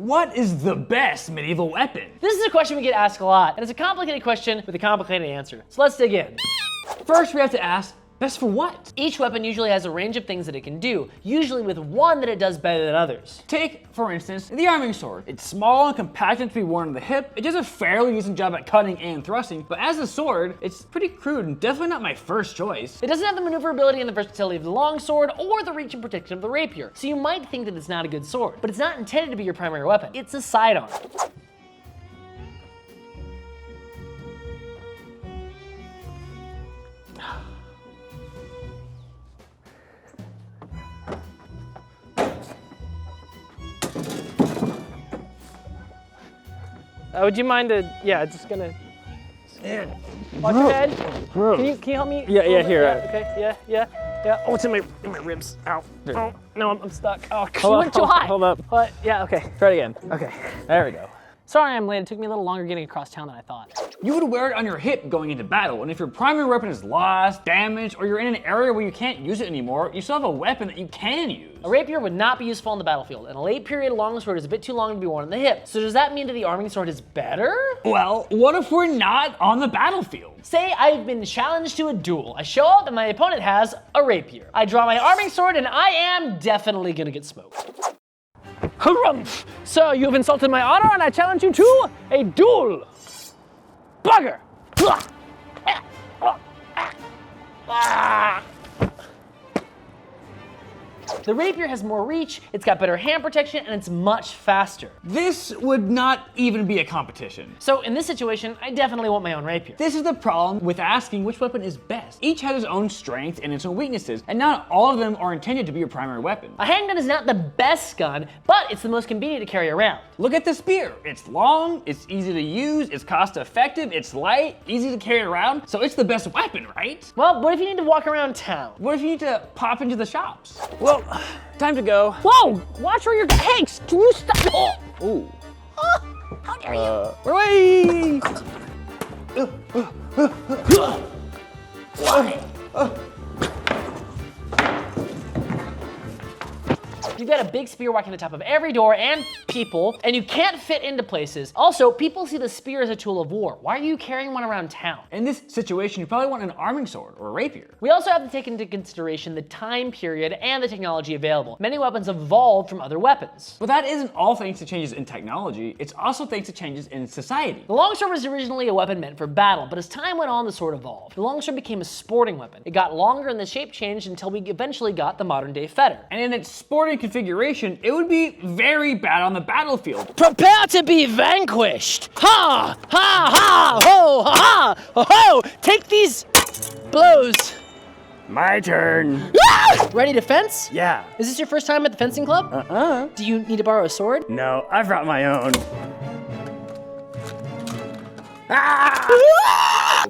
What is the best medieval weapon? This is a question we get asked a lot, and it's a complicated question with a complicated answer. So let's dig in. First, we have to ask, best for what? Each weapon usually has a range of things that it can do, usually with one that it does better than others. Take, for instance, the arming sword. It's small and compact enough to be worn on the hip. It does a fairly decent job at cutting and thrusting, but as a sword, it's pretty crude and definitely not my first choice. It doesn't have the maneuverability and the versatility of the longsword or the reach and protection of the rapier, so you might think that it's not a good sword, but it's not intended to be your primary weapon. It's a sidearm. Would you mind just gonna watch your head? Can you help me? Yeah, here. Okay, yeah. Oh, it's in my ribs. Ow. Oh, no, I'm stuck. Oh, you went too high. Hold up. What? Yeah, okay. Try it again. Okay. There we go. Sorry I'm late. It took me a little longer getting across town than I thought. You would wear it on your hip going into battle, and if your primary weapon is lost, damaged, or you're in an area where you can't use it anymore, you still have a weapon that you can use. A rapier would not be useful on the battlefield, and a late period longsword is a bit too long to be worn on the hip. So does that mean that the arming sword is better? Well, what if we're not on the battlefield? Say I've been challenged to a duel. I show up and my opponent has a rapier. I draw my arming sword and I am definitely gonna get smoked. Harumph! Sir, you have insulted my honor and I challenge you to a duel! Bugger! The rapier has more reach, it's got better hand protection, and it's much faster. This would not even be a competition. So in this situation, I definitely want my own rapier. This is the problem with asking which weapon is best. Each has its own strengths and its own weaknesses, and not all of them are intended to be your primary weapon. A handgun is not the best gun, but it's the most convenient to carry around. Look at the spear. It's long, it's easy to use, it's cost effective, it's light, easy to carry around, so it's the best weapon, right? Well, what if you need to walk around town? What if you need to pop into the shops? Well, time to go. Whoa! Watch where you're going. Hey, can you stop? Oh. Ooh. How dare you? Away! You've got a big spear walking the top of every door and people, and you can't fit into places. Also, people see the spear as a tool of war. Why are you carrying one around town? In this situation, you probably want an arming sword or a rapier. We also have to take into consideration the time period and the technology available. Many weapons evolved from other weapons. But that isn't all thanks to changes in technology, it's also thanks to changes in society. The longsword was originally a weapon meant for battle, but as time went on, the sword evolved. The longsword became a sporting weapon. It got longer and the shape changed until we eventually got the modern day fetter. And in its sporting configuration, it would be very bad on the battlefield. Prepare to be vanquished! Ha! Ha! Ha! Ho! Ha! Ha! Ho! Ho! Take these blows! My turn. Ah! Ready to fence? Yeah. Is this your first time at the fencing club? Do you need to borrow a sword? No, I brought my own.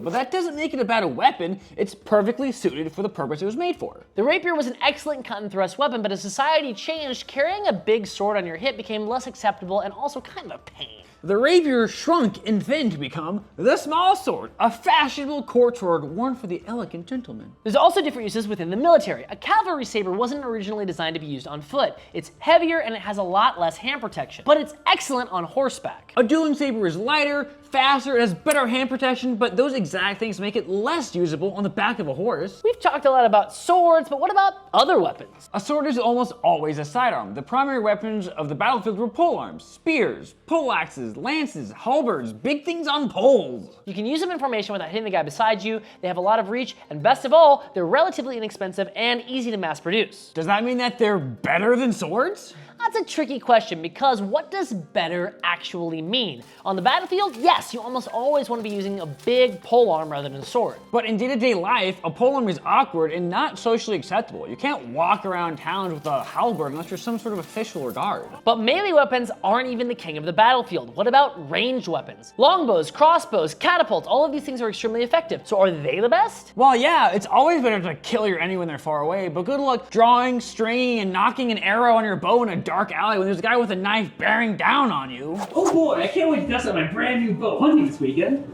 But that doesn't make it a bad weapon. It's perfectly suited for the purpose it was made for. The rapier was an excellent cut and thrust weapon, but as society changed, carrying a big sword on your hip became less acceptable and also kind of a pain. The rapier shrunk and thinned to become the small sword, a fashionable court sword worn for the elegant gentleman. There's also different uses within the military. A cavalry saber wasn't originally designed to be used on foot. It's heavier and it has a lot less hand protection, but it's excellent on horseback. A dueling saber is lighter, faster, it has better hand protection, but those exact things make it less usable on the back of a horse. We've talked a lot about swords, but what about other weapons? A sword is almost always a sidearm. The primary weapons of the battlefield were polearms, spears, poleaxes, lances, halberds, big things on poles. You can use them in formation without hitting the guy beside you, they have a lot of reach, and best of all, they're relatively inexpensive and easy to mass produce. Does that mean that they're better than swords? That's a tricky question because what does better actually mean? On the battlefield, yes, you almost always want to be using a big polearm rather than a sword. But in day-to-day life, a polearm is awkward and not socially acceptable. You can't walk around town with a halberd unless you're some sort of official or guard. But melee weapons aren't even the king of the battlefield. What about ranged weapons? Longbows, crossbows, catapults, all of these things are extremely effective. So are they the best? Well, yeah, it's always better to kill your enemy when they're far away, but good luck drawing, stringing, and knocking an arrow on your bow in a dark alley when there's a guy with a knife bearing down on you. Oh boy, I can't wait to test out my brand new bow hunting this weekend.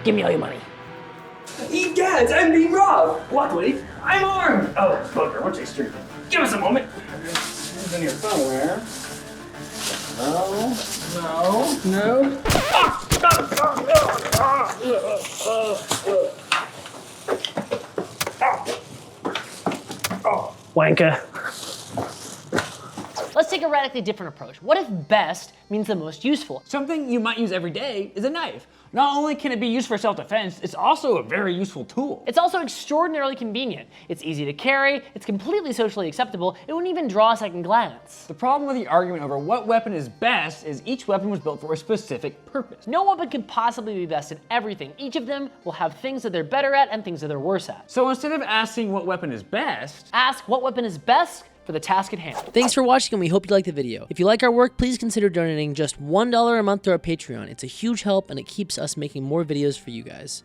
Give me all your money. Egads, I'm being robbed! Luckily, I'm armed! Oh, bugger, what's extreme? Give us a moment. It's in here somewhere. No. Wanker. Let's take a radically different approach. What if best means the most useful? Something you might use every day is a knife. Not only can it be used for self-defense, it's also a very useful tool. It's also extraordinarily convenient. It's easy to carry, it's completely socially acceptable, it wouldn't even draw a second glance. The problem with the argument over what weapon is best is each weapon was built for a specific purpose. No weapon could possibly be best in everything. Each of them will have things that they're better at and things that they're worse at. So instead of asking what weapon is best, ask what weapon is best for the task at hand. Thanks for watching, and we hope you liked the video. If you like our work, please consider donating just $1 a month to our Patreon. It's a huge help, and it keeps us making more videos for you guys.